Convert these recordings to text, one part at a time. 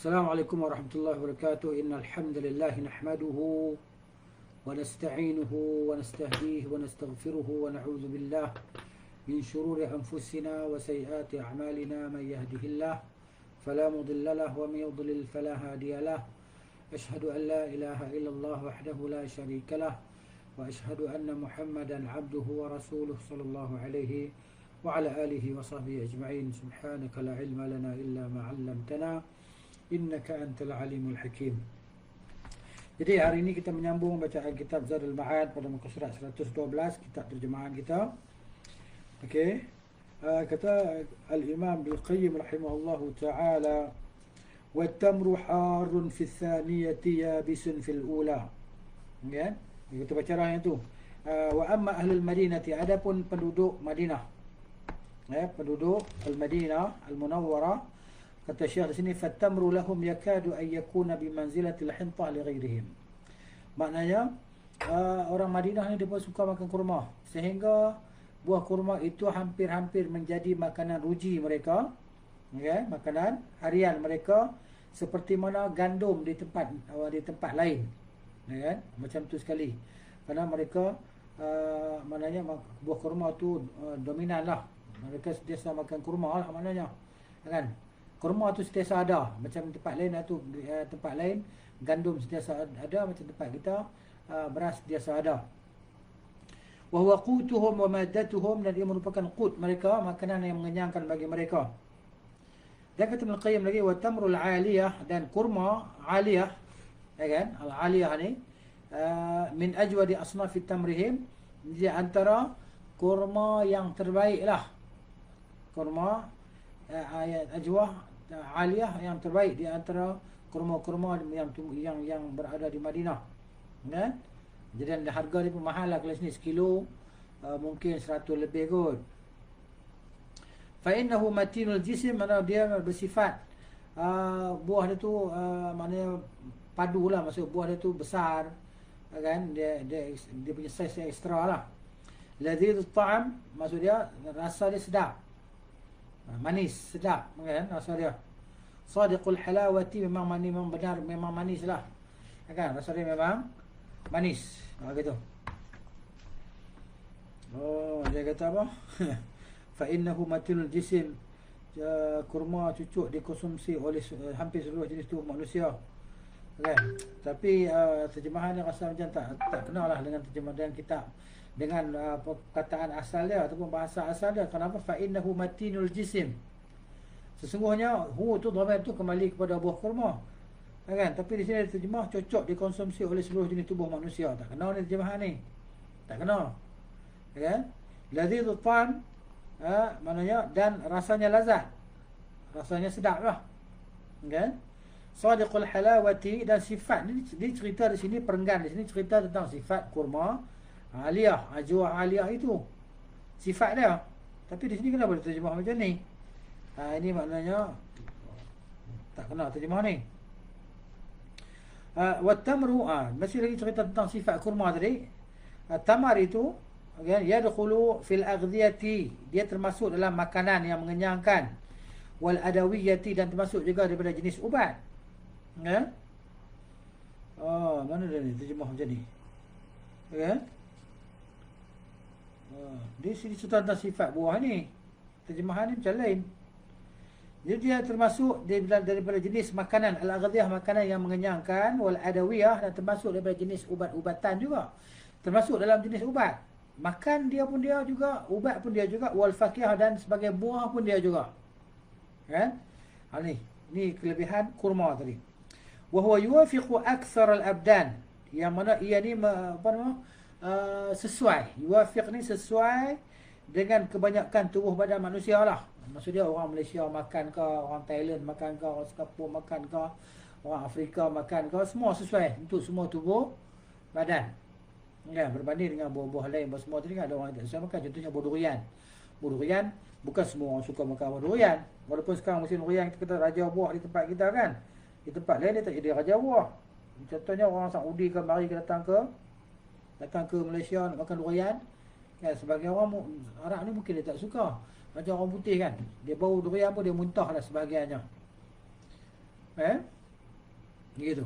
السلام عليكم ورحمة الله وبركاته. إن الحمد لله نحمده ونستعينه ونستهديه ونستغفره ونعوذ بالله من شرور أنفسنا وسيئات أعمالنا. من يهده الله فلا مضل له ومن يضلل فلا هادي له. أشهد أن لا إله إلا الله وحده لا شريك له وأشهد أن محمدا عبده ورسوله صلى الله عليه وعلى آله وصحبه أجمعين. سبحانك لا علم لنا إلا ما علمتنا innaka antal alimul hakim. Jadi hari ini kita menyambung bacaan kitab Zadul Ma'ad pada muka surat 112, kitab terjemahan kita. Okey. Kata Al-Imam Ibnu Qayyim rahimahullahu taala, "Wa tamru harun fi tsaniyati yabisun fil ula." Kan? Kita baca yang tu. Wa amma ahlul Madinati, adapun penduduk Madinah. Penduduk Al-Madinah Al-Munawwarah, kata Syekh di sini, fatamru lahum yakadu an yakuna bi manzilatil hintah li ghairihim. Maknanya orang Madinah ni dia pun suka makan kurma, sehingga buah kurma itu hampir-hampir menjadi makanan ruji mereka, makanan harian mereka, seperti mana gandum di tempat lain, macam tu sekali. Kerana mereka maknanya buah kurma tu dominan lah. Mereka sentiasa makan kurma lah maknanya, kan? Kurma tu sentiasa ada, macam tempat lain tu, tempat lain gandum sentiasa ada, macam tempat kita beras sentiasa ada. Wa huwa qutuhum wa maddatuhum, dan ia merupakan qut mereka, makanan yang mengenyangkan bagi mereka. Dan kata Ibnu Qayyim lagi, wa tamrul aliyah, dan kurma aliyah, kan? Al aliyah ni min ajwadi asnafi tamrihim, di antara kurma yang terbaik lah. Kurma ajwah aliyah yang terbaik di antara kurma-kurma yang berada di Madinah, kan? Jadi harga dia pun mahal lah. Kalau sini sekilo mungkin 100 lebih kot. Fa innahu matinul jism, mana dia bersifat buah dia tu maknanya padu lah, maksud buah dia tu besar, kan? Dia punya saiz yang ekstra lah. Ladzidut ta'am, maksud dia rasa dia sedap, manis, sedap, kan? Rasa dia sadiqul halawati, memang benar, memang manis lah, kan? Rasa dia memang manis, gitu. Dia kata apa? Fa innahu matinul jism, kurma cucuk dikonsumsi oleh hampir seluruh jenis tubuh manusia, kan? Tapi terjemahan dia rasa macam tak kenalah dengan terjemahan kitab, dengan perkataan asal dia ataupun bahasa asal dia. Kenapa? Fa innahu matinul jism, sesungguhnya hu tu dhamir tu kembali kepada buah kurma, kan? Tapi di sini terjemah cocok dikonsumsi oleh seluruh jenis tubuh manusia. Tak kenal ni terjemahan ni, tak kenal, kan? Ladzidut ta'am, maknanya dan rasanya lazat, rasanya sedap lah, kan? Sadiqul halawati, dan sifat ni cerita di sini, perenggan di sini cerita tentang sifat kurma aliyah, ajwa aliyah itu sifat dia. Tapi di sini kenapa diterjemah macam ni? Ini maknanya tak kenal terjemah ni. Wat tamru, masih lagi cerita tentang sifat kurma tadi. Tamar itu, kan, yadkhulu fil aghdiyati, dia termasuk dalam makanan yang mengenyangkan. Wal adawiyati, dan termasuk juga daripada jenis ubat, kan? Mana dia ni terjemah macam ni, kan? Dia sini cerita tentang sifat buah ni, terjemahan ni macam lain. Jadi dia termasuk daripada jenis makanan al-aghdiyah, makanan yang mengenyangkan, wal adawiyah, dan termasuk daripada jenis ubat-ubatan juga, termasuk dalam jenis ubat. Makan dia pun dia juga, ubat pun dia juga, wal fakihah, dan sebagai buah pun dia juga, kan? Ni kelebihan kurma tadi. Wa huwa yuwafiqu aktsar al-abdan, yang mana ia ni sesuai, yuwafiq ni sesuai dengan kebanyakan tubuh badan manusia lah. Maksud dia orang Malaysia makan ke, orang Thailand makan ke, orang Singapura makan ke, orang Afrika makan ke, semua sesuai untuk semua tubuh badan, ya, berbanding dengan buah-buah lain. Semua tadi kan ada orang tak suka makan. Contohnya buah durian. Buah durian, bukan semua orang suka makan buah durian. Walaupun sekarang musim durian kita kata raja buah di tempat kita, kan? Di tempat lain dia tak jadi raja buah. Contohnya orang Saudi ke mari datang ke Malaysia nak makan durian, kan? Sebagai orang Arab ni mungkin dia tak suka. Macam orang putih, kan, dia bau durian pun dia muntah lah sebahagiannya, Gitu.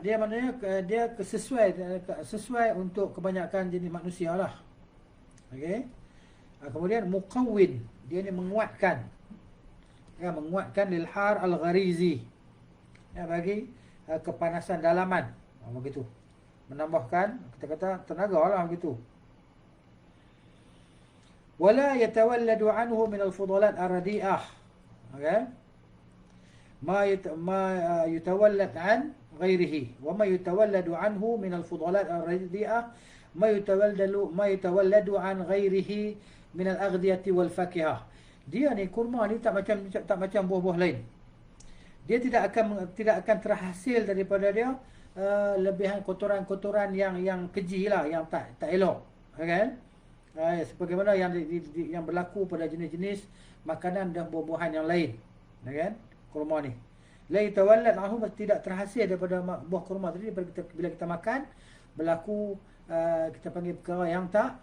Dia maknanya dia sesuai untuk kebanyakan jenis manusia lah. Okey. Kemudian muqawwin, dia ni menguatkan. Ya, menguatkan lil har al gharizi. Ya, bagi kepanasan dalaman. Begitu. Menambahkan kita kata tenaga lah begitu. Wala yatawalladu anhu min al fudalat ar-radi'ah. Okey. Ma yutawallad an ghairihi wa ma yutawalladu anhu min al-fudalat ar-radi'ah ma yutawalladu an ghairihi min al-aghdiyati wal fakihah. Dia ni kurma ni tak macam buah-buah lain. Dia tidak akan terhasil daripada dia lebihan kotoran-kotoran yang keji lah, yang tak elok, kan? Sebagaimana yang berlaku pada jenis-jenis makanan dan buah-buahan yang lain, kan? Kurma ni la yatawallad anhu, tidak terhasil daripada buah kurma tadi. Bila kita makan berlaku kita panggil perkara yang tak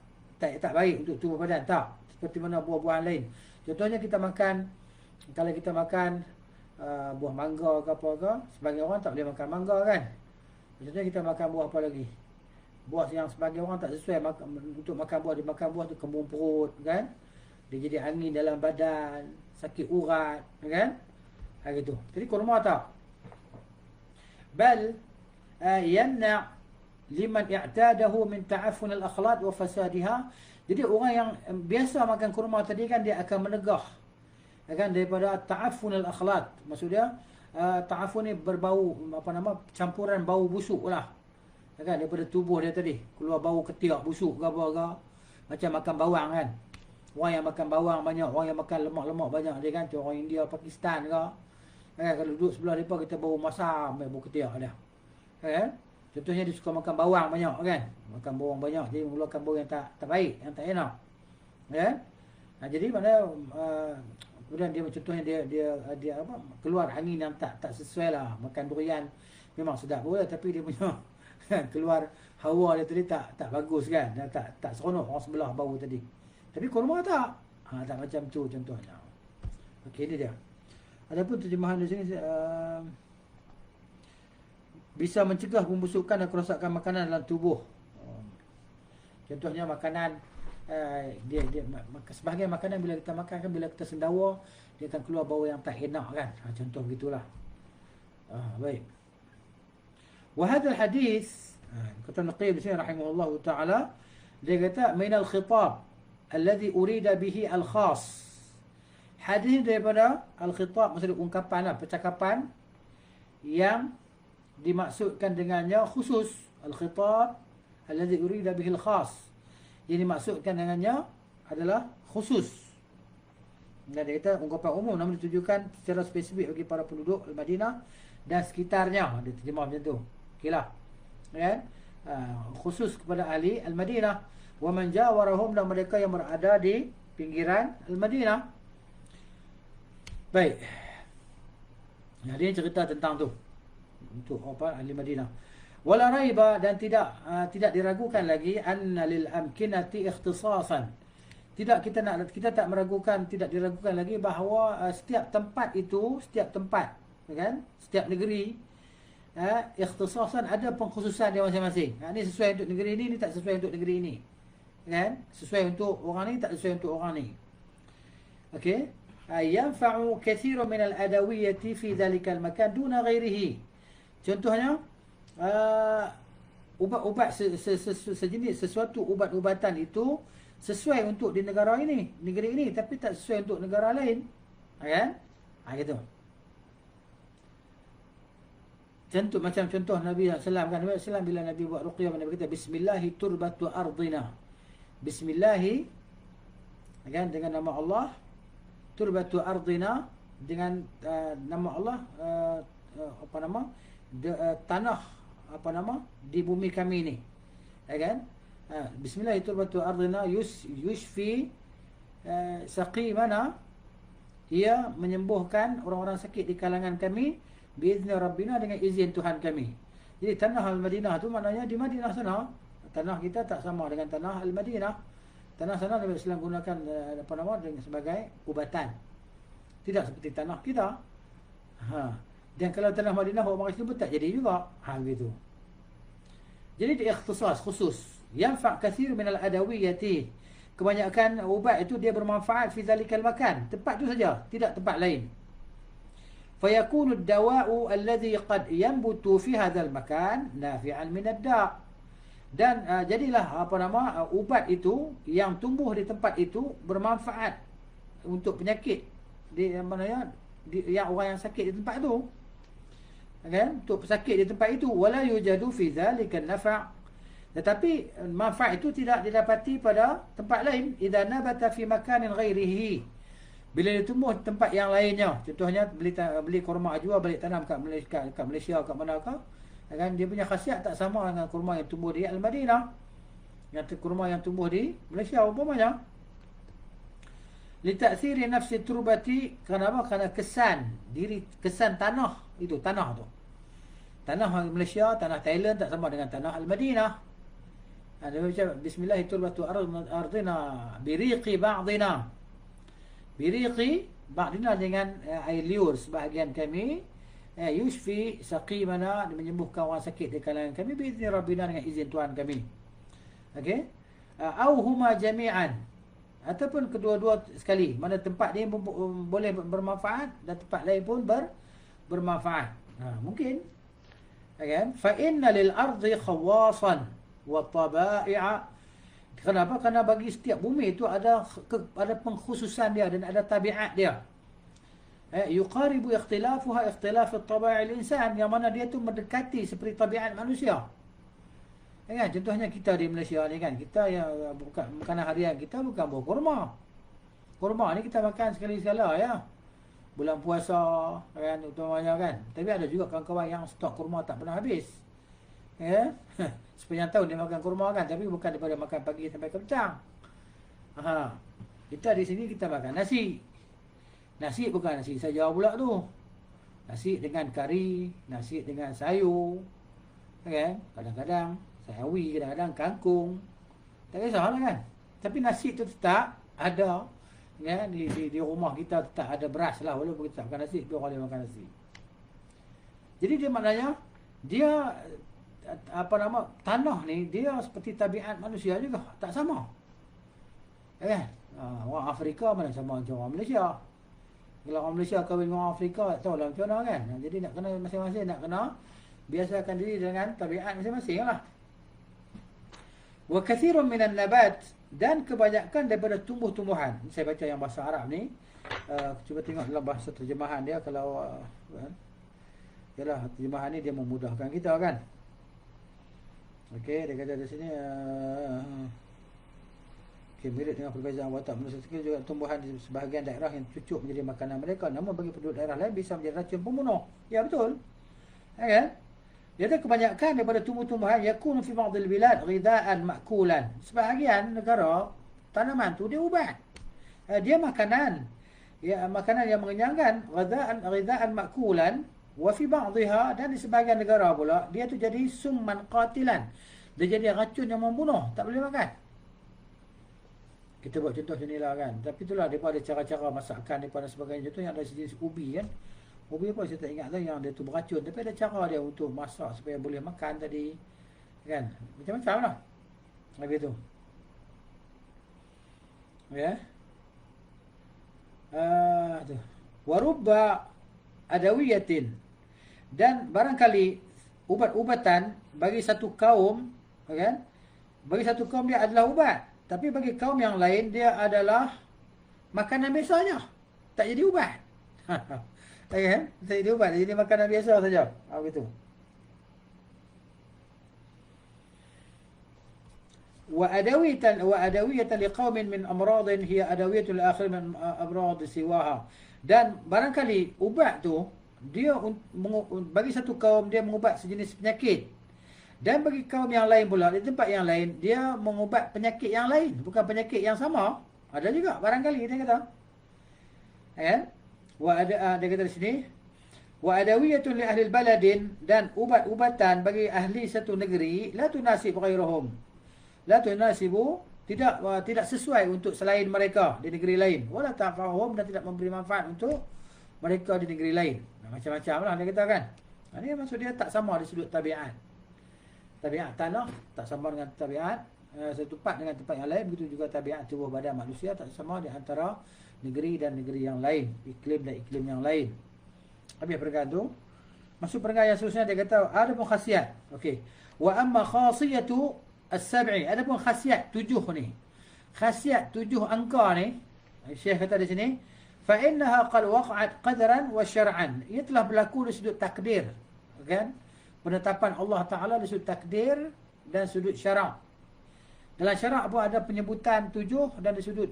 baik untuk tubuh badan, tak seperti mana buah-buahan lain. Contohnya kita makan, kalau kita makan buah mangga ke apa ke, sebagai orang tak boleh makan mangga, kan? Contohnya kita makan buah apa lagi, buah yang sebagai orang tak sesuai untuk makan buah. Dia makan buah tu kembung perut, kan? Dia jadi angin dalam badan, sakit urat, kan? Gitu. Jadi kurma tak. Bal yamna liman i'tadahu min ta'affun al-akhlaq wa fasadiha. Jadi orang yang biasa makan kurma tadi kan, dia akan menegah, kan, daripada ta'affun al-akhlaq. Maksudnya ta'affun ni berbau campuran bau busuk lah, kan, daripada tubuh dia tadi keluar bau ketiak busuk ke apa ke, macam makan bawang, kan. Orang yang makan bawang banyak, orang yang makan lemak-lemak banyak dia, kan, orang India, Pakistan ke, kalau duduk sebelah mereka kita bau masam, bau ketiak dia, kan. Contohnya dia suka makan bawang banyak, kan, makan bawang banyak, jadi mengeluarkan bau yang tak baik, yang tak enak, kan. Jadi mana kemudian dia contohnya dia apa, keluar angin yang tak sesuai lah. Makan durian memang sedap boleh, tapi dia punya keluar hawa dia tadi tak bagus, kan, dan tak seronok orang sebelah bau tadi. Tapi kurma tak. Tak macam tu contohnya. Okey, ini dia. Adapun terjemahan di sini bisa mencegah pembusukan dan kerosakan makanan dalam tubuh. Contohnya makanan sebahagian makanan bila kita makan, kan, bila kita sendawa dia akan keluar bau yang tak enak, kan. Contoh begitulah. Baik. Wa hadzal hadis, kata Naqib di sini rahimahullahu taala, dia kata minal khitab alladhi urida bihi al-khas. Hadis daripada al-khitab, maksudnya ungkapan lah, percakapan yang dimaksudkan dengannya khusus. Al-khitab alladhi urida bihi al-khas, yang dimaksudkan dengannya adalah khusus. Dan dia kata ungkapan umum namun ditujukan secara spesifik bagi para penduduk Al-Madinah dan sekitarnya. Dia terjemah macam tu. Okeylah, kan? Khusus kepada ahli Al-Madinah wa man jawarahum, dan mereka yang berada di pinggiran Al-Madinah. Baik. Dia cerita tentang tu untuk apa, ahli Madinah. Wala raiba, dan tidak diragukan lagi, anna lil amkinati ikhtisasan. Kita tak meragukan, tidak diragukan lagi bahawa setiap tempat itu, kan, setiap negeri ikhtisasan, ada pengkhususan dia masing-masing. Ini sesuai untuk negeri ini tak sesuai untuk negeri ini, kan? Sesuai untuk orang ni, tak sesuai untuk orang ni. Okey. Yanfa'u katsirun min al-adawiyyati fi dhalika al-makan duna ghairihi. Contohnya ubat-ubat sejenis sesuatu ubat-ubatan itu sesuai untuk di negeri ini, tapi tak sesuai untuk negara lain, kan? Gitu. Macam contoh Nabi SAW, kan, Nabi SAW bila Nabi buat ruqyah, Nabi kata bismillahi turbatu ardina. Bismillahi, kan, dengan nama Allah. Turbatu ardina, dengan nama Allah, tanah di bumi kami ni, kan. Bismillah turbatu ardina yushfi saqimana, ia menyembuhkan orang-orang sakit di kalangan kami, biizni rabbina, dengan izin Tuhan kami. Jadi tanah Al-Madinah tu maknanya di Madinah sana. Tanah kita tak sama dengan tanah Al-Madinah. Tanah sana Nabi SAW gunakan sebagai ubatan, tidak seperti tanah kita, Ha. Dan kalau tanah Madinah orang Islam pun tak jadi juga. Begitu. Jadi dia ikhtisas khusus. Yanfa' kathir min al-adawiyati. Kebanyakan ubat itu dia bermanfaat fi zalikal makan. Tempat tu saja, tidak tempat lain. Fayakunu ad-dawa'u alladhi qad yanbutu fi hadzal makan nafi'an min ad-da'. Dan jadilah ubat itu yang tumbuh di tempat itu bermanfaat untuk penyakit yang orang yang sakit di tempat itu. Kan? Untuk pesakit di tempat itu, wala yujadu fi dzalika an-nafa'. Tetapi manfaat itu tidak didapati pada tempat lain. Idza nabata fi makanin ghairihi. Bila dia tumbuh di tempat yang lainnya. Contohnya beli kurma ajwa balik tanam kat Malaysia kat manakah? Kan dia punya khasiat tak sama dengan kurma yang tumbuh di Al-Madinah. Yang kurma yang tumbuh di Malaysia umpamanya. Li ta'thiri nafsi turbati, kenapa? Kerana kesan tanah itu, tanah tu. Tanah Malaysia, tanah Thailand tak sama dengan tanah Al-Madinah. Ada macam bismillah turbatu ardina biriqi ba'dina. Biriqi ba'dina dengan air liur sebahagian kami, yushfi saqimana, menyembuhkan orang sakit di kalangan kami biizni rabbina, dengan izin Tuhan kami. Okey. Au huma jami'an, ataupun kedua-dua sekali. Mana tempat ni boleh bermanfaat dan tempat lain pun bermanfaat. Mungkin. Kan? Fa inna lil ardi khawasan wa tabai'a. Kenapa? Kerana bagi setiap bumi itu ada pengkhususan dia dan ada tabiat dia. Yuqaribu ikhtilafuha ikhtilaf at-tabai' al-insan, yang mana dia tu mendekati seperti tabiat manusia. Kan? Contohnya kita di Malaysia ni kan, kita yang bukan makanan harian kita bukan buah kurma. Kurma ni kita makan sekali-sekala ya. Bulan puasa kan utamanya kan. Tapi ada juga kawan-kawan yang stok kurma tak pernah habis. Ya. Sepanjang tahun dia makan kurma kan, tapi bukan daripada makan pagi sampai ke petang. Kita di sini kita makan nasi. Nasi bukan nasi saja pula tu. Nasi dengan kari, nasi dengan sayur. Kan? Kadang-kadang sawi, kadang-kadang kangkung. Tak kisahlah kan. Tapi nasi tu tetap ada. Ya, di rumah kita tetap ada beras lah, walaupun kita tak makan nasi, tapi orang dia makan nasi. Jadi dia maknanya dia tanah ni dia seperti tabiat manusia juga, tak sama. Kan? Orang Afrika mana sama macam orang Malaysia. Kalau orang Malaysia kahwin dengan orang Afrika, tak tahulah macam mana kan. Jadi nak kena masing-masing nak kena biasakan diri dengan tabiat masing-masing lah. Wa kathirun minan nabat, dan kebanyakan daripada tumbuh-tumbuhan. Saya baca yang bahasa Arab ni. Cuba tengok dalam bahasa terjemahan dia. Kalau yalah, terjemahan ni dia memudahkan kita kan. Okey, dia kata di sini mirip dengan perbezaan watak manusia sekali juga tumbuhan di sebahagian daerah yang cucuk menjadi makanan mereka, namun bagi penduduk daerah lain bisa menjadi racun pembunuh. Ya betul. Kan? Dia ada kebanyakan daripada tumbuh-tumbuhan yakunu fi ba'dil bilad ghidaan ma'kulan. Sebahagian negara tanaman tu dia ubat. Dia makanan. Ya, makanan yang mengenyangkan, ghidaan ma'kulan, wa fi ba'dihha, dan di sebahagian negara pula dia tu jadi summan qatilan. Dia jadi racun yang membunuh, tak boleh makan. Kita buat contoh macam inilah kan. Tapi itulah daripada cara-cara masakan daripada sebagainya. Contoh yang ada sejenis ubi kan. Ubi apa saya tak ingat lah yang dia tu beracun, tapi ada cara dia untuk masak supaya boleh makan tadi. Kan? Macam-macam lah. Begitu. Ya. Warubba adawiyatin, dan barangkali ubat-ubatan bagi satu kaum, kan? Bagi satu kaum dia adalah ubat, tapi bagi kaum yang lain dia adalah makanan biasanya. Tak jadi ubat. Kan? Tak jadi ubat, jadi makanan biasa saja. Begitu. وأدوية لقوم من أمراض هي أدوية الآخر من أمراض سواها. Dan barangkali ubat tu dia bagi satu kaum dia mengubat sejenis penyakit, dan bagi kaum yang lain pula di tempat yang lain dia mengubat penyakit yang lain, bukan penyakit yang sama. Ada juga barangkali dia kata. Kan? Dia kata di sini wa adawiyatun li ahli baladin, dan ubat-ubatan bagi ahli satu negeri la tunasib ghairuhum. La tunasibu, tidak sesuai untuk selain mereka di negeri lain. Wala ta'fahum, dan tidak memberi manfaat untuk mereka di negeri lain. Macam-macam lah dia kata kan. Ini maksud dia tak sama di sudut tabiat. Tabiat tanah tak sama dengan tabiat satu tempat dengan tempat yang lain. Begitu juga tabiat tubuh badan manusia tak sama di antara negeri dan negeri yang lain, iklim dan iklim yang lain. Habis perkara tu. Masuk perkara yang seterusnya dia kata ada pun khasiat. Okey. Wa amma khasiyatu as-sab'i, ada pun khasiat 7 ni. Khasiat 7 angka ni, Syekh kata di sini, fa innaha qad waqa'at qadaran wa syar'an. Ia telah berlaku di sudut takdir, kan? Penetapan Allah Taala di sudut takdir dan sudut syarak. Dalam syarak pun ada penyebutan 7 dan di sudut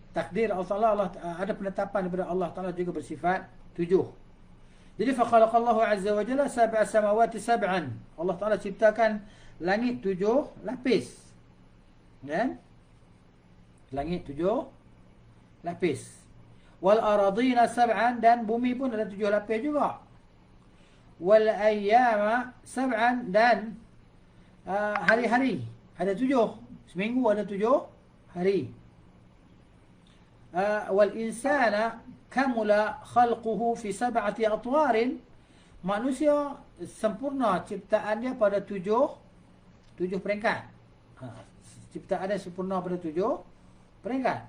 takdir Allah Taala ada penetapan daripada Allah Taala juga bersifat 7. Jadi fa khalaqallahu azza wa jalla sab'a samawati sab'an. Allah Taala ciptakan langit 7 lapis. Kan? Langit 7 lapis. Wal aradina sab'an, dan bumi pun ada 7 lapis juga. Wal ayyama sab'an, dan hari-hari ada 7. Seminggu ada 7 hari. Wal insana kamula khalquhu fi 7 atwarin. Manusia sempurna ciptaan dia pada 7 peringkat. Ciptaan dia sempurna pada 7 peringkat.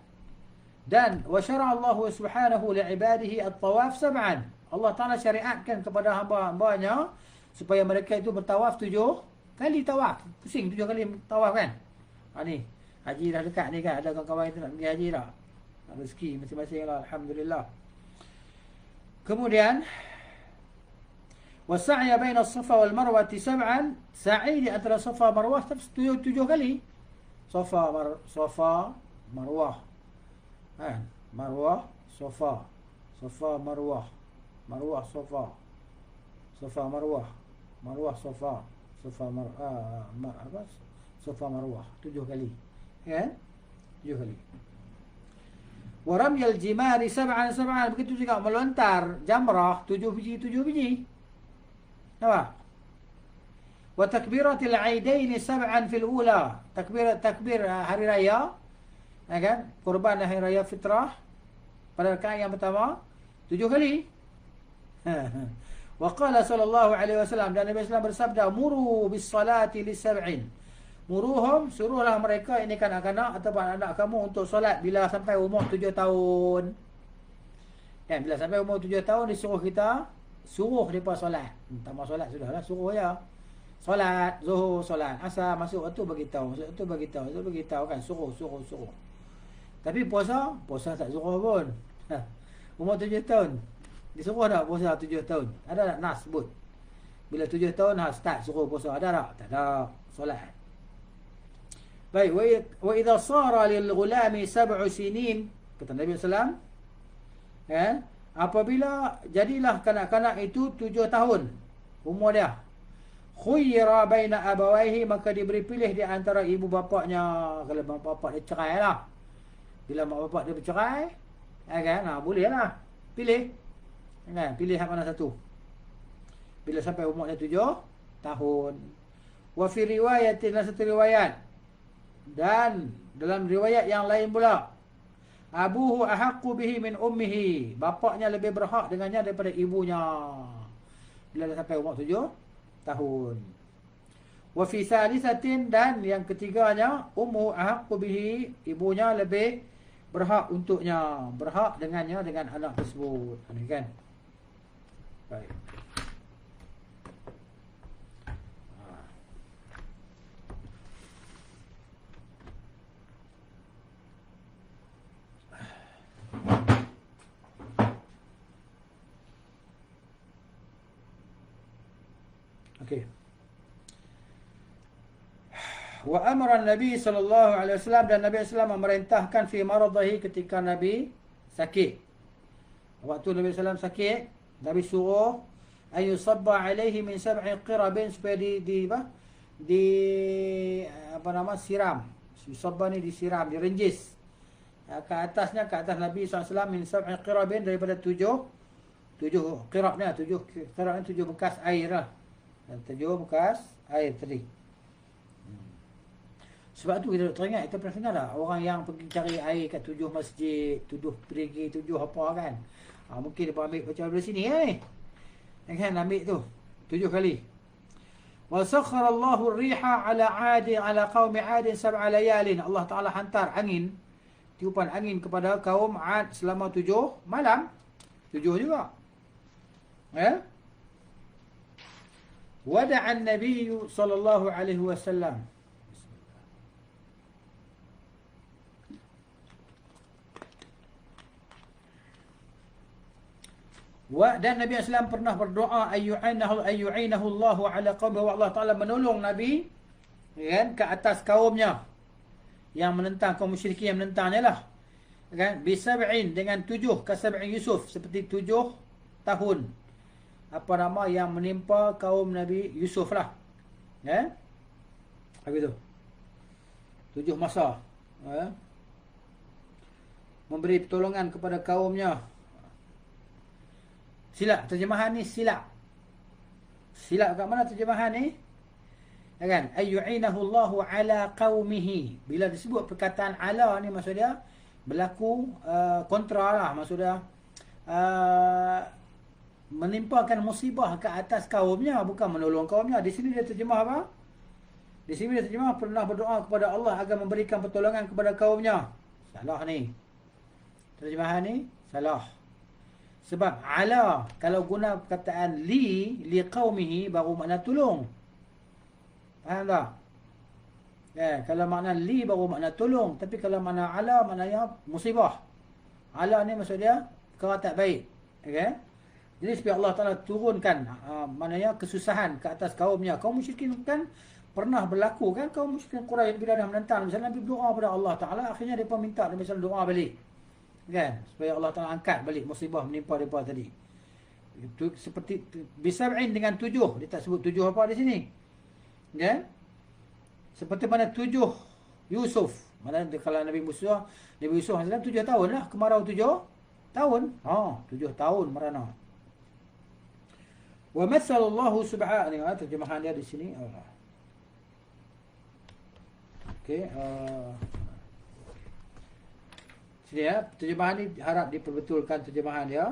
Dan wa syara Allah subhanahu li ibadihi at-tawaf sab'an. Allah Taala syariatkan kepada hamba-hambanya supaya mereka itu bertawaf 7 kali tawaf. Pusing 7 kali tawaf kan. Ni haji dah dekat ni kan, ada kawan-kawan itu nak pergi haji dah. Rezeki masing-masing lah, alhamdulillah. Kemudian wasa'ya baina as-safa wal marwah sab'an, sa'i di antara safa marwah 7 kali. Safa marwah. Marwah safa. Safa marwah. Marwah safa. Safa marwah. Marwah safa. Safa safa marwah 7 kali. Kan? 7 kali. Wa ramyal jimari sab'an. Begitu juga melontar jamrah 7 biji. Nampak? Wa takbiratil aidaini sab'an fil ula. Takbir hari raya, kan? Kurban hari raya fitrah pada rakaat yang pertama 7 kali. Wa qala sallallahu alaihi wasallam, dan Nabi sallallahu bersabda, muru bis salati lis sab'in. Muruhum, suruhlah mereka, ini kanak-kanak atau anak kamu untuk solat bila sampai umur 7 tahun. Kan, bila sampai umur 7 tahun disuruh kita suruh depa solat. Tak mau solat sudahlah, suruh ya. Solat Zuhur, solat Asar, masuk waktu beritahu, kan, suruh. Tapi puasa tak suruh pun. Umur 7 tahun disuruh tak puasa 7 tahun? Ada tak nas sebut? Bila 7 tahun start suruh puasa, ada tak? Tak ada. Solat. Baik, wa idza sara lil ghulami 7 sinin, kata Nabi sallallahu, kan? Apabila jadilah kanak-kanak itu 7 tahun umur dia, khuyyira baina abawaihi, maka diberi pilih di antara ibu bapaknya. Kalau mak bapak dia cerai lah, bila mak bapak dia bercerai, kan, boleh lah pilih, kan, pilih hak mana satu bila sampai umurnya 7 tahun. Wa fi riwayatin, satu riwayat, dan dalam riwayat yang lain pula, abuhu ahaqqu bihi min ummihi, bapaknya lebih berhak dengannya daripada ibunya bila dah sampai umur 7 tahun. Wa fi salisatin, dan yang ketiganya, ummu ahaqqu bihi, ibunya lebih berhak untuknya, berhak dengannya, dengan anak tersebut. Ini kan. Baik. Okey. Wa amara Nabi sallallahu alaihi wasallam, dan Nabi sallallahu memerintahkan fi maradhihi, ketika Nabi sakit. Waktu Nabi sallallahu sakit, Nabi suruh ayu sabba alaihi min 7 qirabin, supaya siram. Sabba ni disiram, direnjis ke atasnya, ke atas Nabi SAW, min 7 qirabin, daripada 7 qirabnya, 7 qirabnya 7 bekas air lah. 7 bekas air tadi. Sebab tu kita teringat, kita pernah dengar tak orang yang pergi cari air kat 7 masjid, 7 perigi, 7 apa kan. Mungkin dia ambil macam dari sini ni. Kan ambil tu 7 kali. Wa sakhkhara Allahu ar-riha 'ala 'adi 'ala qaumi 'adin sab'a layalin. Allah Taala hantar angin, tiupan angin kepada kaum 'Ad selama 7 malam. 7 juga. Ya. Wada'a an-nabiy sallallahu alaihi wasallam. Dan Nabi SAW pernah berdoa ayyu'inahu Allahu ala qaumi, wa Allah Ta'ala menolong Nabi kan, ke atas kaumnya yang menentang, kaum musyrikin yang menentangnya lah kan, bisab'in dengan 7 kasab'in Yusuf, seperti 7 tahun apa nama yang menimpa kaum Nabi Yusuf lah kan. Habis tu 7 masa memberi pertolongan kepada kaumnya. Silap terjemahan ni, silap kat mana terjemahan ni? Ya kan? Ayyu'inahu Allahu ala qaumihi. Bila disebut perkataan ala ni, maksud dia berlaku kontra lah, maksud dia menimpakan musibah ke atas kaumnya, bukan menolong kaumnya. Di sini dia terjemah apa? Di sini dia terjemah pernah berdoa kepada Allah agar memberikan pertolongan kepada kaumnya. Salah ni. Terjemahan ni salah. Sebab ala, kalau guna perkataan li qaumihi, baru makna tolong. Faham tak? Kalau makna li baru makna tolong. Tapi kalau makna ala, maknanya musibah. Ala ni maksud dia perkara tak baik. Okay? Jadi supaya Allah Ta'ala turunkan maknanya kesusahan ke atas kaumnya. Kaum musyrikin kan pernah berlaku kan, kaum musyrikin Quraisy bila dah menentang, misalnya Nabi berdoa kepada Allah Ta'ala, akhirnya mereka minta Nabi SAW doa balik kan, supaya Allah Ta'ala angkat balik musibah menimpa mereka tadi. Itu seperti bisab'in dengan 7. Dia tak sebut 7 apa di sini kan, seperti mana 7 Yusuf. Mana kalau Nabi Yusuf Nabi 7 tahun lah, kemarau 7 tahun. 7 tahun merana. Wa mathalallahu subhanahu, terjemahan dia di sini. Okey, sini ya, terjemahan ni harap diperbetulkan terjemahan dia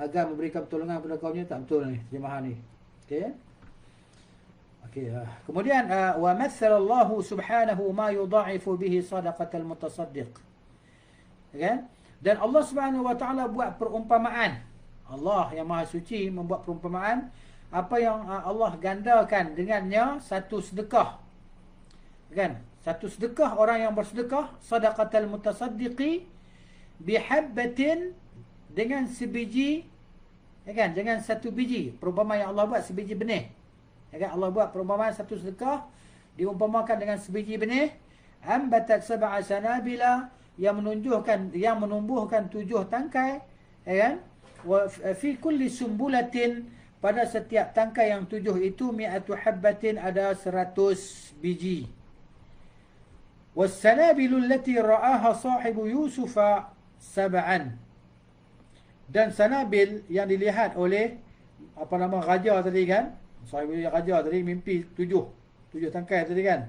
agar memberikan pertolongan kepada kaumnya. Tak betul ni terjemahan ni. Okey. Kemudian wa mathalallahu subhanahu ma yudha'ifu bihi sadaqatal mutasaddiq. Kan? Dan Allah Subhanahu wa taala buat perumpamaan. Allah yang Maha Suci membuat perumpamaan apa yang Allah gandakan dengannya satu sedekah. Kan? Satu sedekah, orang yang bersedekah, sadaqatal mutasaddiqi bihabbatin, dengan sebiji, ya kan, dengan satu biji. Perumpamaan yang Allah buat sebiji benih. Ya kan, Allah buat perumpamaan satu sedekah diumpamakan dengan sebiji benih, ambatat sab'a sanabila, yang menumbuhkan 7 tangkai, ya kan? Wa fi kulli sumbulatin, pada setiap tangkai yang 7 itu mi'atu habbatin, ada 100 biji. Wassanabilu allati ra'aha sahibu Yusufa sab'an, dan sanabil yang dilihat oleh apa nama raja tadi kan, sahibu raja tadi mimpi 7 tangkai tadi kan,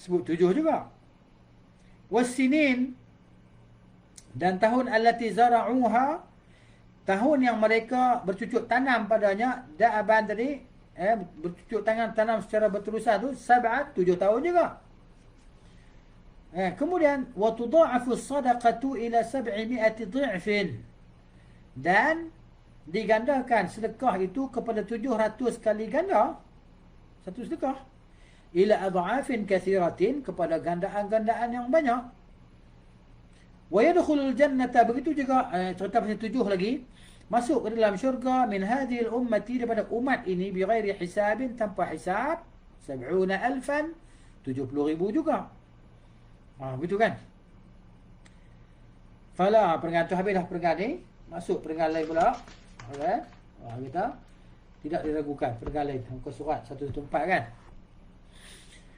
sebut 7 juga. Wassinin, dan tahun allati zara'uha, tahun yang mereka bercucuk tanam padanya, da'aban tadi bercucuk tanam secara berterusan tu, 7 tahun juga. Kemudian wa tudha'afu as-sadaqatu ila 700 dhi'fin, dan digandakan sedekah itu kepada 700 kali ganda satu sedekah, ila adha'afin katsiratin, kepada gandaan-gandaan yang banyak. Wa yadkhulul jannata, begitu juga cerita pasal 7 lagi, masuk ke dalam syurga, min hadhil ummati, daripada umat ini, bighairi hisabin, tanpa hisab, 70,000, 70,000 juga. Begitu kan. Fala, perenggan tu habis dah perenggan ni, masuk perenggan lain pula. Okey. Kita tidak diragukan perenggan lain, muka surat 114 kan.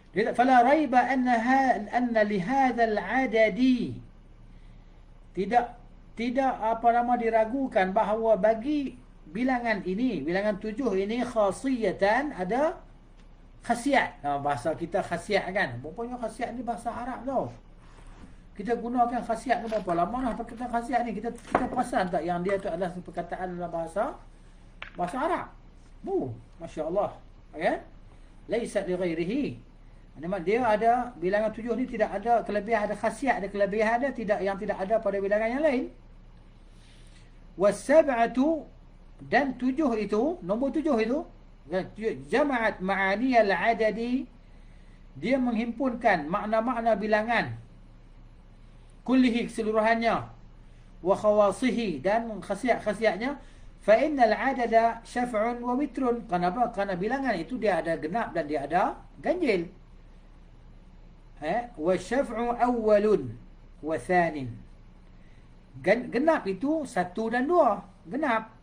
Dia fala raiba anna li hadzal adadi, tidak apa nama diragukan bahawa bagi bilangan ini, bilangan 7 ini, khasiyatan, ada khasiat. Bahasa kita khasiat kan. Rupanya khasiat ni bahasa Arab tau. Kita gunakan khasiat ni berapa lama lah perkataan khasiat ni. Kita perasan tak yang dia tu adalah perkataan dalam bahasa Arab. Masya Allah. Kan? Laisat li ghairihi. Dia ada bilangan 7 ni tidak ada kelebihan, ada khasiat, ada kelebihan dia tidak yang tidak ada pada bilangan yang lain. Was-sab'atu, dan 7 itu, nombor 7 itu jama'at ma'aniyal adadi, dia menghimpunkan makna-makna bilangan kullihi keseluruhannya, wa khawasihi, dan khasiat-khasiatnya. Fa innal adada syaf'un wa witrun. Kenapa? Kerana bilangan itu dia ada genap dan dia ada ganjil. Wa syaf'u awwalun wa thanin. Genap itu 1 dan 2, genap.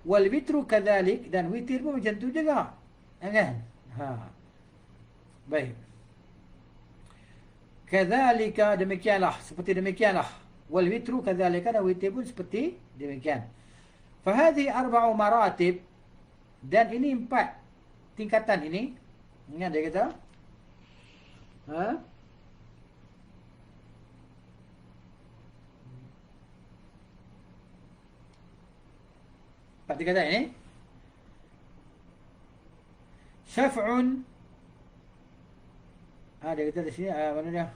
Wal witru kadzalik, dan witir pun macam tu juga. Kan? Baik. Kadzalika, demikianlah, seperti demikianlah. Wal witru kadzalika, dan witir pun seperti demikian. Fa hadhihi 4 maratib, dan ini 4 tingkatan ini. Ingat dia kata? Empat tingkatan ini. Syaf'un. Dia kata di sini, mana dia?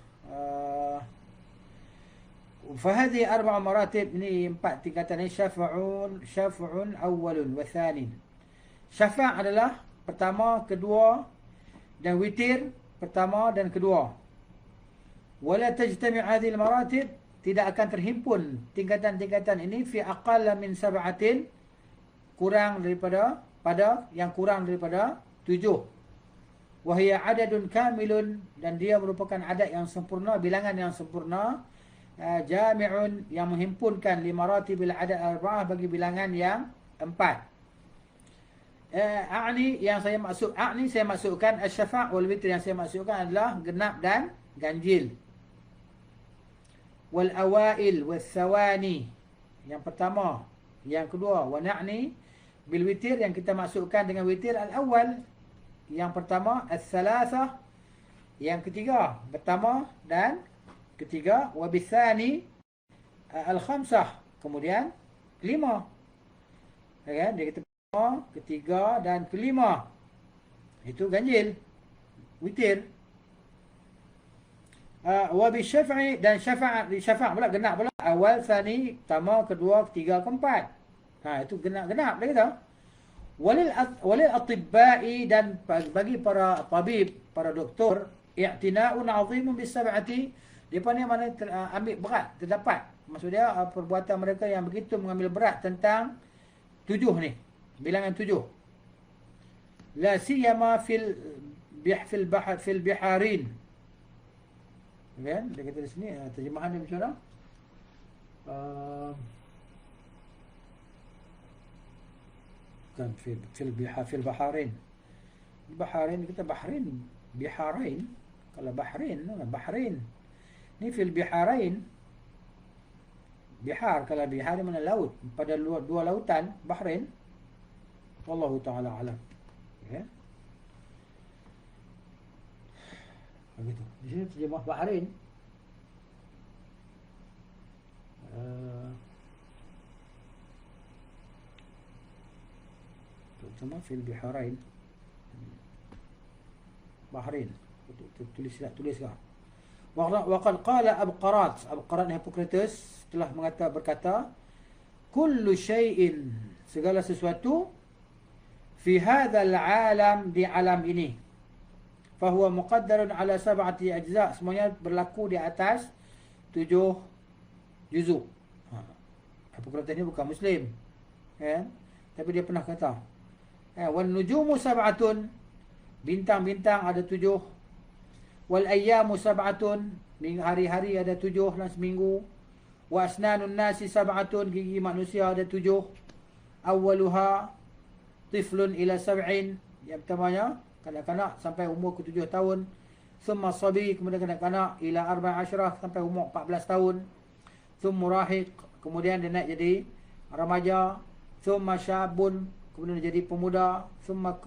Fahadhi 4 maratib, ini 4 tingkatan ini. Syaf'un awwalun wa thanin. Syafa' adalah pertama, kedua, dan witir pertama dan kedua. Wala tajtami' hadhihi al-maratib, tidak akan terhimpun tingkatan-tingkatan ini fi aqalla min 7, kurang daripada yang kurang daripada 7. Wa hiya adadun kamilun, dan dia merupakan adad yang sempurna, bilangan yang sempurna. Jami'un, yang menghimpunkan li maratibil adad 4, bagi bilangan yang 4. Saya masukkan asy-syafa' wal witr, yang saya masukkan adalah genap dan ganjil. Wal awail was thawani, yang pertama, yang kedua. Wa na'ni bil witr, yang kita masukkan dengan witir al awal, yang pertama. Al-thalathah, yang ketiga, pertama dan ketiga. Wa bitsani al-khamsah, kemudian kelima. Kan? Dia kata ketiga dan kelima itu ganjil, witir. Wa bi syaf'i, dan syafa' pula genap pula. Awal, tsani, pertama, kedua, ketiga, keempat. Itu genap dia kata. Walil atibba'i, dan bagi para tabib, para doktor, i'tina'un 'azimun bis sab'ati, depa ni mana ambil berat, terdapat. Maksud dia perbuatan mereka yang begitu mengambil berat tentang 7 ni, bilangan 7. La siyama fil biharin. Kan? Dia kata di sini, terjemahan dia macam mana? Kan fil baharin. Baharin kita Bahrain, biharain. Kalau Bahrain. Ni fil biharain. Bihar, kalau bihar mana laut, pada dua lautan, Bahrain. Wallahu ta'ala alam. Ya. Begitu. Di sini terjemah Bahrain. Terjemah fil biharain. Bahrain. Tulis kah? Waqad qala Abqarat Hippocrates telah berkata, kullu syai'in, segala sesuatu, fi hadzal alam, di alam ini, fahuwa muqaddarun ala 7 ajza', semuanya berlaku di atas 7 juzuk. Hippocrates ini bukan Muslim, kan? Tapi dia pernah kata, wan nujumu 7, bintang-bintang ada 7. Wal ayyamu 7, hari-hari ada 7 dalam seminggu. Wa asnanun nasi 7, gigi manusia ada 7. Awwaluha tiflun ila 7, yang pertamanya kanak-kanak sampai umur ke 7 tahun. Thumma sabi, kemudian kanak-kanak ila 14 sampai umur 14 tahun. Thumma rahiq, kemudian dia naik jadi remaja. Thumma syabun, kemudian jadi pemuda. Thumma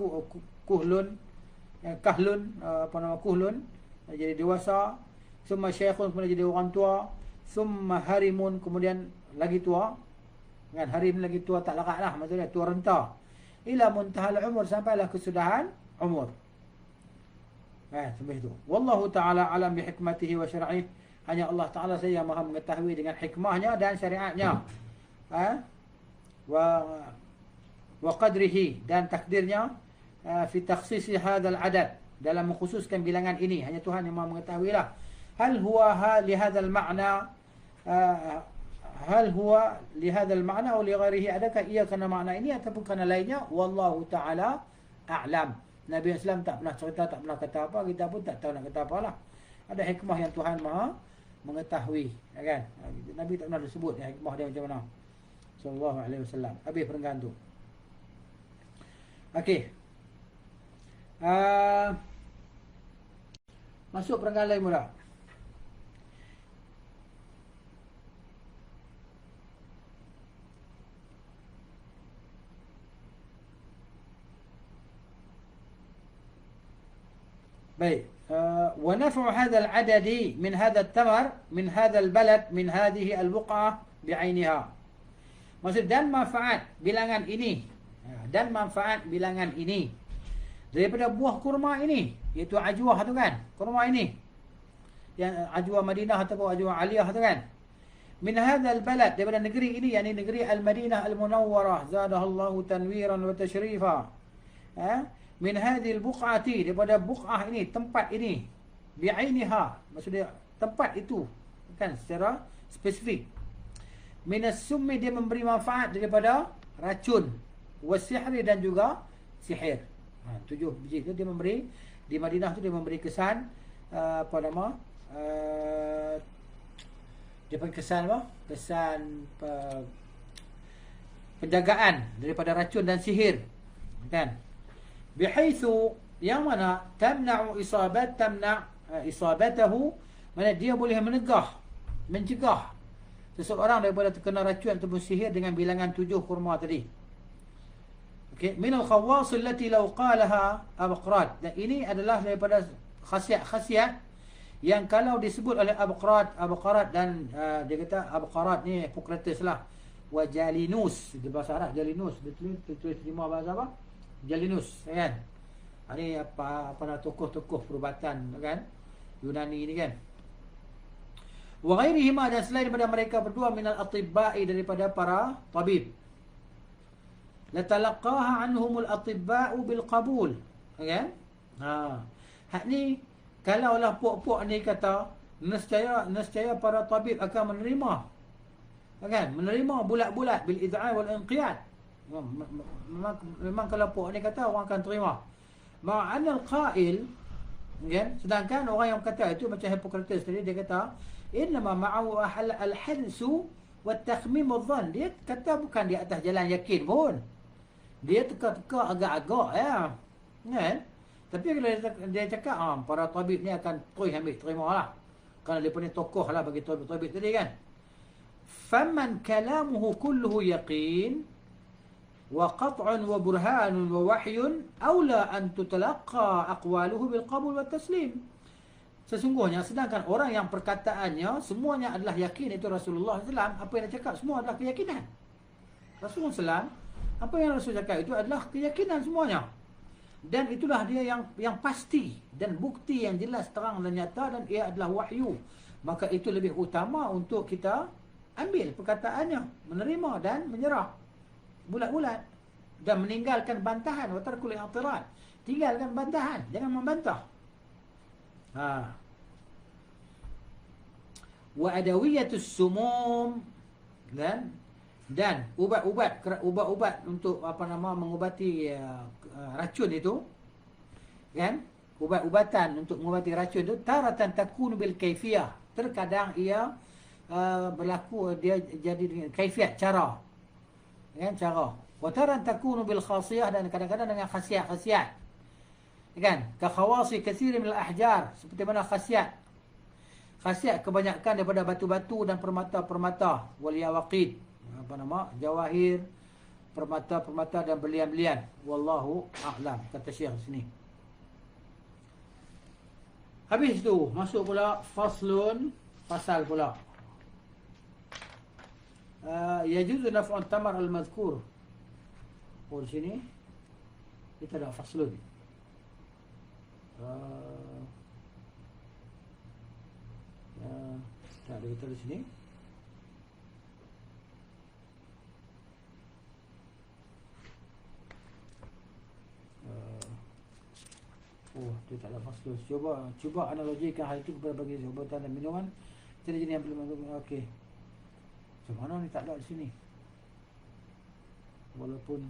kuhlun, kahlun, apa nama, kuhlun, jadi dewasa, summa syekhun, kemudian jadi orang tua, summa harimun, kemudian lagi tua, kan, harim lagi tua tak larat lah, maksudnya tua renta, ila muntahal umur, sampailah kesudahan umur. Sampai itu. Wallahu ta'ala alam bi hikmatihi wa syar'ih. Hanya Allah Ta'ala saja yang maha mengetahui dengan hikmahnya dan syariatnya. Wa qadrihi, dan takdirnya, fi takhsisi hadzal adad, dalam mengkhususkan bilangan ini. Hanya Tuhan yang maha mengetahui lah. Hal huwa li hadzal ma'na, hal huwa li hadzal ma'na atau li ghairihi, adakah ia kerana makna ini ataupun kerana lainnya? Wallahu Ta'ala a'lam. Nabi SAW tak pernah cerita, tak pernah kata apa, kita pun tak tahu nak kata apalah. Ada hikmah yang Tuhan maha mengetahui, kan? Nabi tak pernah disebut hikmah dia macam mana. Sallallahu alaihi wasallam. Habis perenggan tu. Okey. Masuk perenggan lain mula. Baik. ونفع هذا العدد من هذا التمر من هذا البلد من هذه البقعة بعينها. Maksud dan manfaat bilangan ini, dan manfaat bilangan ini daripada buah kurma ini, iaitu ajwah tu kan, kurma ini yang ajwah Madinah ataupun ajwah Aliyah tu kan, min hadzal balad, daripada negeri ini, yakni negeri Al-Madinah Al-Munawwarah, zadahallahu tanwiran wa tashrifa, min hadhil buq'ati, daripada buq'ah ini, tempat ini, bi'ainiha, maksudnya tempat itu kan secara spesifik. Minas summi, dia memberi manfaat daripada racun, wasihri, dan juga sihir. 7 biji itu dia memberi di Madinah tu, dia memberi kesan apa nama, dia panggil kesan apa? Kesan penjagaan daripada racun dan sihir, kan? Bihaitsu, yang mana tamna'u isabatahu, mana dia boleh mencegah seseorang daripada terkena racun ataupun sihir dengan bilangan 7 kurma tadi. Okey, min al-khawas allati law qalaha abqrat, dan ini adalah daripada khasiat-khasiat yang kalau disebut oleh abqarat dan dia kata abqarat ni Hippocrates lah, wa Jalinus di bahasa Arab, Jalinus ditulis terima bahasa apa? Jalinus, kan? Ini apa tokoh-tokoh perubatan, kan? Yunani ni kan. Wa ghairihima, dan selain daripada mereka berdua, minal atibba'i, daripada para tabib. La talaqaha anhumul atibba'u bil qabul, kan? Hak ni kalaulah puak-puak ni kata nescaya para tabib akan menerima, kan? Menerima bulat-bulat bil id'a wal inqiyad. Memang kalau puak ni kata, orang akan terima. Ma'anal qail, kan? Sedangkan orang yang kata itu macam Hippocrates tadi, dia kata innama ma'ahu al-hadsu wa takhmim adh-dhann. Dia kata bukan di atas jalan yakin pun, dia teka-teka agak-agak, ya, kan? Tapi kalau dia cakap para tabib ni akan ambil terima lah, kerana dia punya tokoh lah bagi tabib tadi, kan? Faman kalamuhu kulluhu yaqin wa qat'un wa burhanun wa wahyun aula an tutalaqa aqwaluhu bil qabul wa taslim. Sesungguhnya, sedangkan orang yang perkataannya semuanya adalah yakin, itu Rasulullah SAW, apa yang dia cakap semua adalah keyakinan. Rasulullah SAW, apa yang Rasul cakap itu adalah keyakinan semuanya, dan itulah dia yang pasti dan bukti yang jelas, terang dan nyata, dan ia adalah wahyu. Maka itu lebih utama untuk kita ambil perkataannya, menerima dan menyerah bulat-bulat, dan meninggalkan bantahan. Wa tarkul i'tirad, tinggalkan bantahan, jangan membantah. Wa adawiyatus sumum, dan ubat-ubat untuk apa nama, mengubati racun itu, kan? Ubat-ubatan untuk mengubati racun itu taratan takunu bil kaifiyah, terkadang ia berlaku, dia jadi dengan kaifiat, cara, kan? Cara. Wa taratan takunu bil khasiyah, dan kadang-kadang dengan khasiat-khasiat, kan? Ka khawasi katsir min al-ahjar, seperti mana khasiat kebanyakan daripada batu-batu dan permata-permata, wal yawaqid, apa nama, jawahir, permata-permata dan berlian-berlian. Wallahu a'lam, kata Syekh sini. Habis tu masuk pula faslun, pasal pula. Yajuzu naf'u tamar al-madhkur. Oh, di sini kita ada faslun. Tak ada kita di sini. Oh, dia tak ada faslun. Cuba analogikan hal itu kepada bagi ubatan dan minuman jenis-jenis yang belum. Okey. Macam mana ni tak ada di sini? Walaupun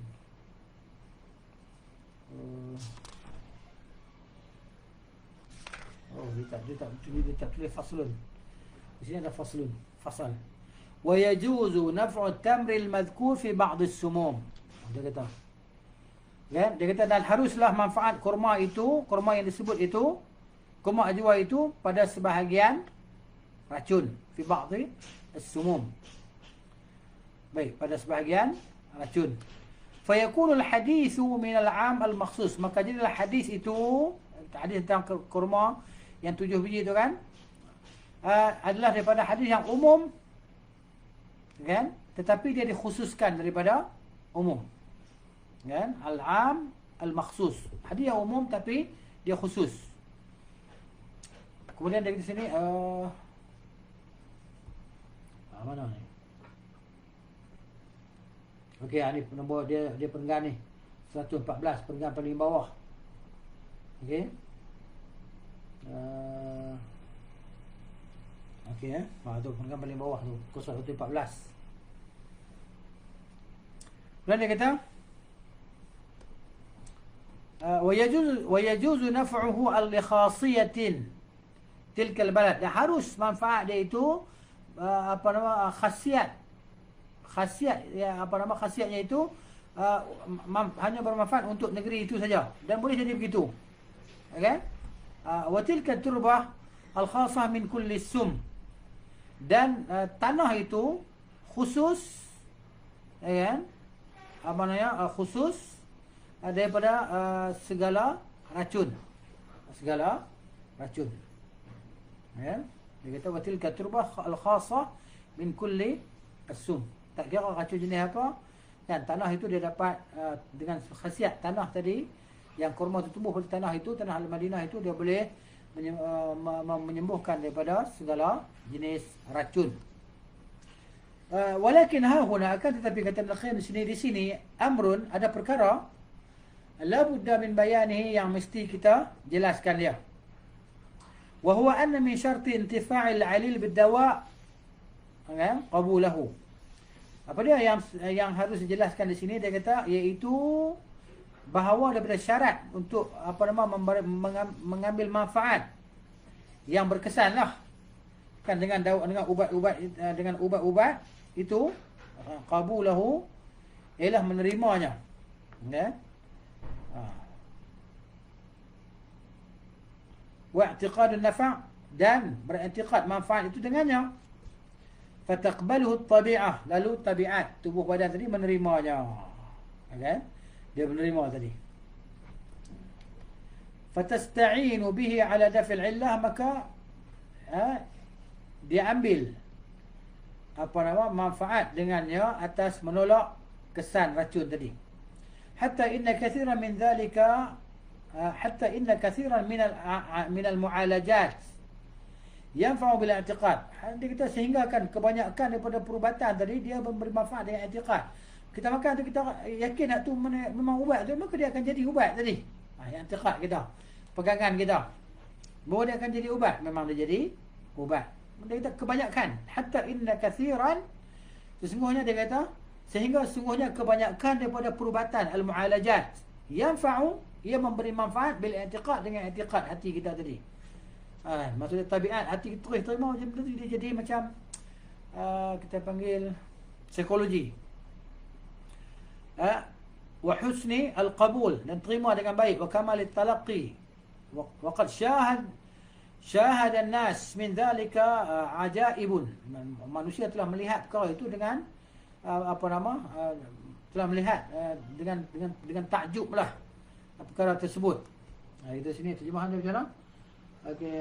dia tak tulis faslun. Di sini ada faslun, fasal. Wa yajuzu naf'u at-tamri al-madhkur fi ba'd as-sumum. Dia kata. Kan? Dia kata dan haruslah manfaat kurma itu, kurma yang disebut itu, kurma ajwa itu pada sebahagian racun, fi ba'd as-sumum. Baik, pada sebahagian racun. Fa yakunu al-hadithu min al-'am al-makhsus. Maka jadilah hadis itu, hadis tentang kurma yang 7 biji itu kan, adalah daripada hadis yang umum, kan? Tetapi dia dikhususkan daripada umum. Kan? Al-'am al-makhsus. Hadis yang umum tapi dia khusus. Kemudian dari sini mana ni? Okey, ni nombor dia perenggan ni. 114 perenggan paling bawah. Okey. Okey tu perenggan paling bawah tu. 114. Kemudian dia kata wa yajuzu naf'uhu al-khasiyatin tilka al-balad. Harus manfaat dia itu khasiat ya, khasiatnya itu hanya bermanfaat untuk negeri itu saja dan boleh jadi begitu. Okey. Wa tilka turbah al-khasah min kulli sum. Dan tanah itu khusus, ya kan? Khusus daripada segala racun. Segala racun. Ya. Dia kata wa tilka turbah al-khasah min kulli as-sum. Tak kira racun jenis apa, kan? Tanah itu dia dapat dengan khasiat tanah tadi, yang kurma itu tumbuh pada tanah itu, tanah Al-Madinah itu, dia boleh menyembuhkan daripada segala jenis racun. Walakin hahuna, akan tetapi kata Al-Khair di sini amrun, ada perkara la budda min bayanihi, yang mesti kita jelaskan dia. Wa huwa anna min syarti intifa'il 'alil bid-dawa' qabulahu. Apa dia yang harus dijelaskan di sini? Dia kata iaitu bahawa daripada syarat untuk mengambil manfaat yang berkesan lah, kan, dengan ubat-ubat itu, qabulahu ialah menerimanya, ya. Wa i'tiqadun nafa', dan beriktikad manfaat itu dengannya. Fataqbaluhu at-tabi'ah, lalu tabiat tubuh badan tadi menerimanya, kan? Dia menerima tadi. Fatasta'inu bihi ala daf'il 'illah, maka dia ambil manfaat dengannya atas menolak kesan racun tadi. Hatta inna kathiran min dhalika, hatta inna kathiran min al-mu'alajat yanfa'u bil i'tiqad. Dia kata sehingga kan kebanyakan daripada perubatan tadi dia memberi manfaat dengan i'tiqad. Kita makan tu kita yakin nak tu memang ubat tu, maka dia akan jadi ubat tadi. I'tiqad kita, pegangan kita bahawa dia akan jadi ubat, memang dia jadi ubat. Dia kata kebanyakan, hatta inna kathiran, sesungguhnya dia kata sehingga sesungguhnya kebanyakan daripada perubatan al-mu'alajat yanfa'u, ia memberi manfaat bil i'tiqad, dengan i'tiqad hati kita tadi. Maksudnya tabiat hati kita terus terima, dia jadi macam kita panggil psikologi, wa husni al-qabul, dan terima dengan baik, wa kamal at-talaqqi, wa qad syahada an-nas min dhalika ajaibun. Manusia telah melihat perkara itu dengan telah melihat dengan takjublah perkara tersebut. Itu sini terjemahan dia macam mana? Okey,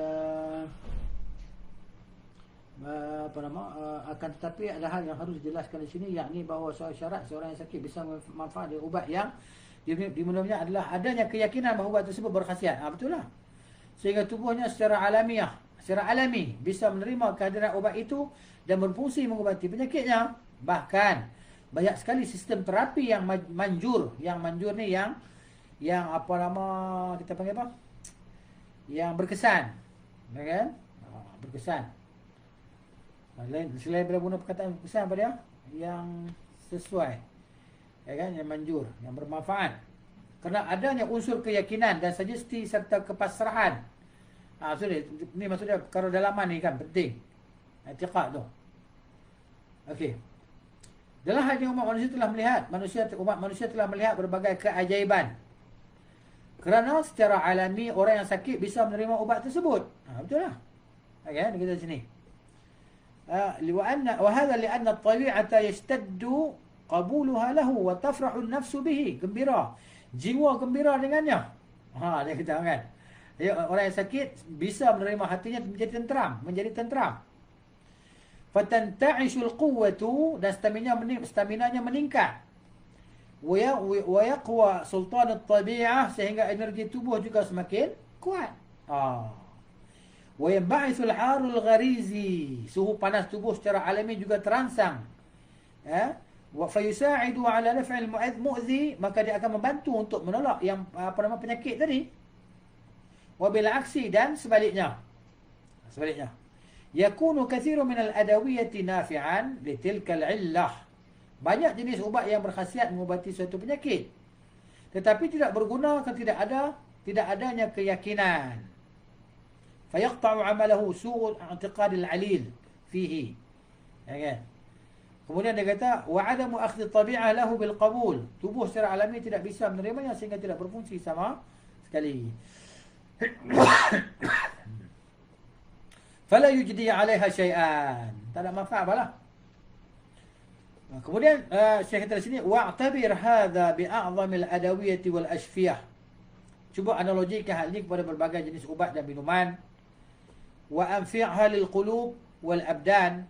apa nama, akan tetapi ada hal yang harus dijelaskan di sini, yakni bahawa syarat seorang yang sakit bisa manfaat dari ubat yang diminumnya adalah adanya keyakinan bahawa ubat tersebut berkhasiat. Betul lah. Sehingga tubuhnya secara alami bisa menerima kehadiran ubat itu dan berfungsi mengubati penyakitnya. Bahkan banyak sekali sistem terapi yang manjur. Yang manjur ni yang apa nama kita panggil apa? Yang berkesan. Ya kan? Berkesan. Selain bila guna perkataan berkesan pada dia, yang sesuai. Ya kan? Yang manjur, yang bermanfaat. Kerana adanya unsur keyakinan dan sugesti serta kepasrahan. Maksudnya perkara dalaman ni kan penting. I'tiqad tu. Okey. Dalam hal ini umat manusia telah melihat berbagai keajaiban. Kerana secara alami orang yang sakit bisa menerima ubat tersebut. Betul lah. Okey, kita sini. وهذا لأن الطبيعة يشتد قبولها له وتفرح النفس به. Gembira, jiwa gembira dengannya. Dia kata kan, orang yang sakit bisa menerima, hatinya menjadi tenteram. Fatanta'ishul quwwatu, dan staminanya meningkat. Wa yaqwa sultan at-tabi'ah, sehingga energi tubuh juga semakin kuat. Wa yanba'ithul harul gharizi, suhu panas tubuh secara alami juga terangsang. Wa fayusa'idu 'ala naf'il mu'dhi, maka dia akan membantu untuk menolak yang penyakit tadi. Wa bil 'aksi, dan sebaliknya. Yakunu kathirun min al-adawiyati nafi'an li tilka al-'illah. Banyak jenis ubat yang berkhasiat mengubati suatu penyakit, tetapi tidak berguna kalau tidak adanya keyakinan. Fayaqta'u 'amalahu su'ul i'tiqad al-'alil fihi. Ya. Kemudian dia kata wa 'adamu akhdhi at-tabi'ah lahu bil qabul. Tubuh secara alami tidak bisa menerimanya sehingga tidak berfungsi sama sekali. Fala yujdi 'alaiha syai'an. Tak ada manfaat apalah. Kemudian Syekh kata di sini wa'tabir hadza bi a'zamil adawiyati wal ashfiyah. Cuba analogikan hal ini kepada berbagai jenis ubat dan minuman. Wa anfi'ha lil qulub wal abdan.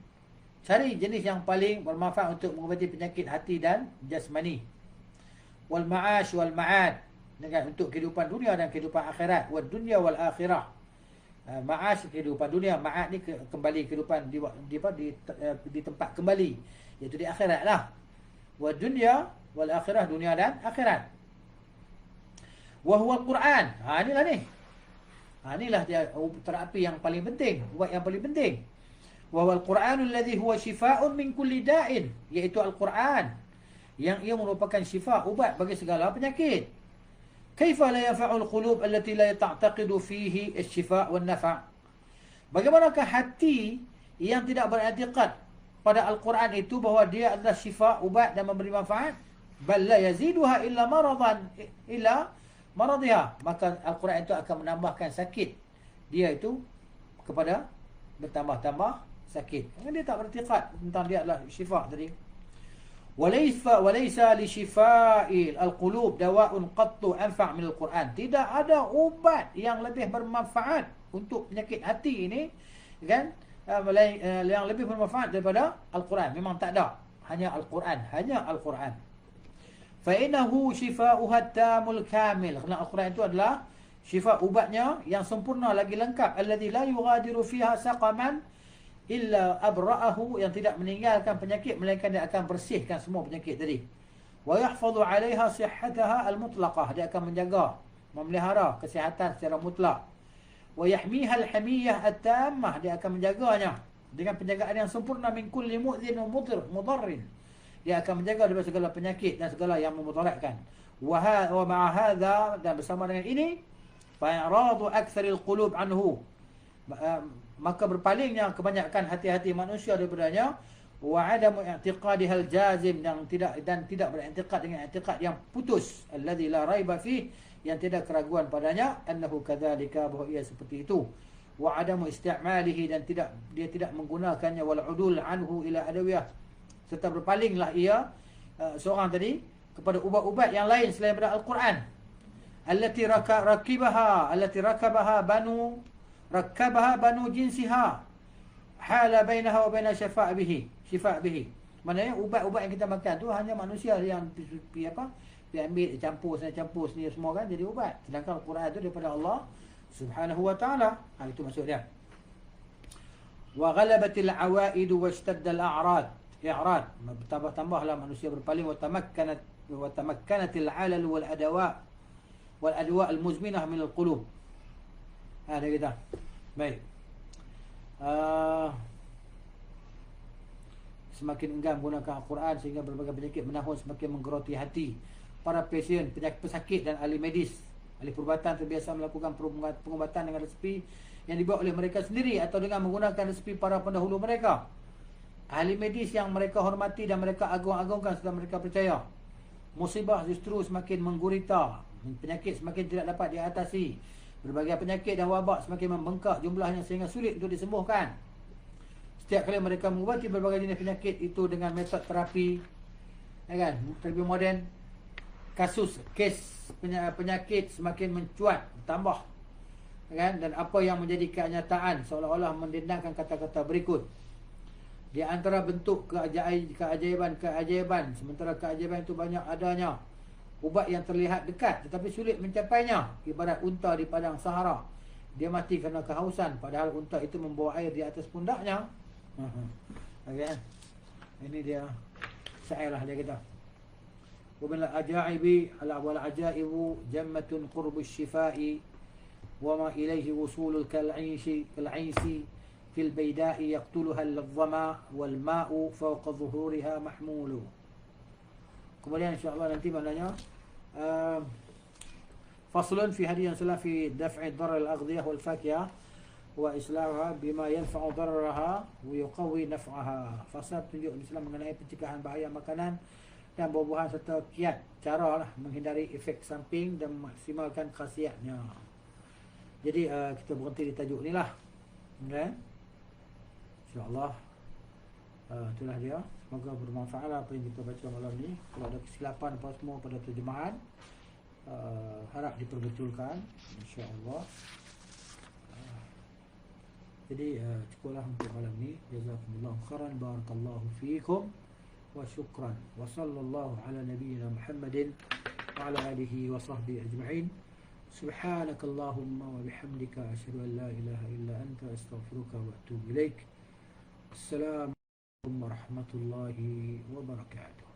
Cari jenis yang paling bermanfaat untuk mengobati penyakit hati dan jasmani. Wal ma'ash wal ma'ad, dengan untuk kehidupan dunia dan kehidupan akhirat. Wad dunya wal akhirah. Ma'ash kehidupan dunia, ma'ad ni kembali kehidupan di tempat kembali, iaitu di akhirat lah. Wad dunya wal akhirah, dunia dan akhirat. Wa huwa al-Quran. Inilah ni. Inilah dia terapi yang paling penting, ubat yang paling penting. Wa huwa al-Quranul ladzi huwa shifaa'un min kulli da'in, iaitu Al-Quran yang ia merupakan syifa, ubat bagi segala penyakit. Kaifa la yanfa'ul qulub allati la ta'taqidu fihi asy-shifa' wan nafa'? Bagaimanakah hati yang tidak beriktikad pada Al-Quran itu bahawa dia adalah syifa, ubat dan memberi manfaat? Bal la yaziduha illa maradan illa maradiha. Maka Al-Quran itu akan menambahkan sakit dia itu kepada bertambah-tambah sakit. Kerana dia tak beriktikad tentang dia adalah syifa tadi. Walaysa li shifa'il al-qulub dawa'un qattu anfa' min al-Quran. Tidak ada ubat yang lebih bermanfaat untuk penyakit hati ini, kan? Yang lebih bermanfaat daripada Al-Quran. Memang tak ada. Hanya Al-Quran. Fa'innahu shifa'uha tamul kamil. Kerana Al-Quran itu adalah syifa, ubatnya yang sempurna lagi lengkap. Alladhi la yughadiru fiha saqaman illa abra'ahu, yang tidak meninggalkan penyakit melainkan dia akan bersihkan semua penyakit tadi. Wa yahfazu 'alaiha sihhataha al-mutlaqah, dia akan menjaga, memelihara kesihatan secara mutlak. Wa yahmiha al-hamiyah at-tammah, dia akan menjaganya dengan penjagaan yang sempurna min kulli mu'dhin wa mudarrin. Dia akan menjaga daripada segala penyakit dan segala yang memudaratkan. Wa ma'a hadza, dan bersama dengan ini, fa'iradu aktsaril qulub anhu, maka berpalingnya kebanyakan hati-hati manusia daripadanya. Wa adamu i'tiqadihal jazim, yang tidak beriktikad dengan i'tikad yang putus. Alladzi la raiba fih, yang tidak keraguan padanya. Annahu kadzalika, bahawa ia seperti itu. Wa adamu isti'malihi, dan dia tidak menggunakannya. Wal udul anhu ila adawiyah, serta berpalinglah ia seorang tadi kepada ubat-ubat yang lain selain daripada Al-Quran. Allati rakabaha banu rakkabaha banu jinsiha hala bainaha wa baina syifa' bihi. Maknanya ubat-ubat yang kita makan tu hanya manusia yang ambil campur sini semua kan jadi ubat. Sedangkan Al-Quran tu daripada Allah Subhanahu wa ta'ala. Itu maksud dia. Wa ghalabatil awaid wa ishtadda al-a'rad. Tambah-tambahlah manusia berpaling wa tamakkanatil 'alal wal adwa al-muzminah min al-qulub. Ada kita. Baik. Semakin enggan menggunakan Al-Quran sehingga berbagai penyakit menahun semakin menggeroti hati. Para pasien, pesakit dan ahli medis, ahli perubatan terbiasa melakukan pengubatan dengan resepi yang dibuat oleh mereka sendiri atau dengan menggunakan resepi para pendahulu mereka. Ahli medis yang mereka hormati dan mereka agung-agungkan serta mereka percaya. Musibah justru semakin menggurita, penyakit semakin tidak dapat diatasi. Berbagai penyakit dan wabak semakin membengkak jumlahnya sehingga sulit untuk disembuhkan. Setiap kali mereka mengubati berbagai jenis penyakit itu dengan metod terapi, kan, terapi moden, kes penyakit semakin mencuat, bertambah, kan, dan apa yang menjadi kenyataan seolah-olah mendendangkan kata-kata berikut. Di antara bentuk keajaiban, sementara keajaiban itu banyak adanya. Ubat yang terlihat dekat tetapi sulit mencapainya, ibarat unta di padang Sahara. Dia mati kerana kehausan, padahal unta itu membawa air di atas pundaknya. Okay. Ini dia syairah dia kata. Wa min al-ajaibi wal ajaibu jammatun qurbu asy-shifaa'i wa ma ilayhi wusulul kal'insi fil bayda'i yaqtuluha al-dhama wal ma'u fawqa dhuhuriha mahmulu. Kemudian insya-Allah nanti maknanya faslun fi hadiyan salah fi daf'i darar al-aghdiyah wal fakiyah wa islaha bima yanfa'u dararaha wa yuqawwi naf'aha. Fasal tunjuk Islam mengenai pencegahan bahaya makanan dan buah-buahan serta kiat cara menghindari efek samping dan maksimalkan khasiatnya. Jadi kita berhenti di tajuk ni lah. Okay? InsyaAllah itulah dia. Semoga bermanfaat apa yang kita baca malam ni. Kalau ada kesilapan apa semua pada terjemahan, harap diperbetulkan insya-Allah. Jadi cukuplah untuk malam ni. Jazakumullahu khairan, barakallahu fiikum wa syukran. Wa sallallahu ala nabiyyina Muhammadin wa ala alihi wa sahbihi ajma'in. Subhanakallahumma wa bihamdika asyhadu an la ilaha illa anta astaghfiruka wa atubu ilaik. Assalamualaikum warahmatullahi wabarakatuh.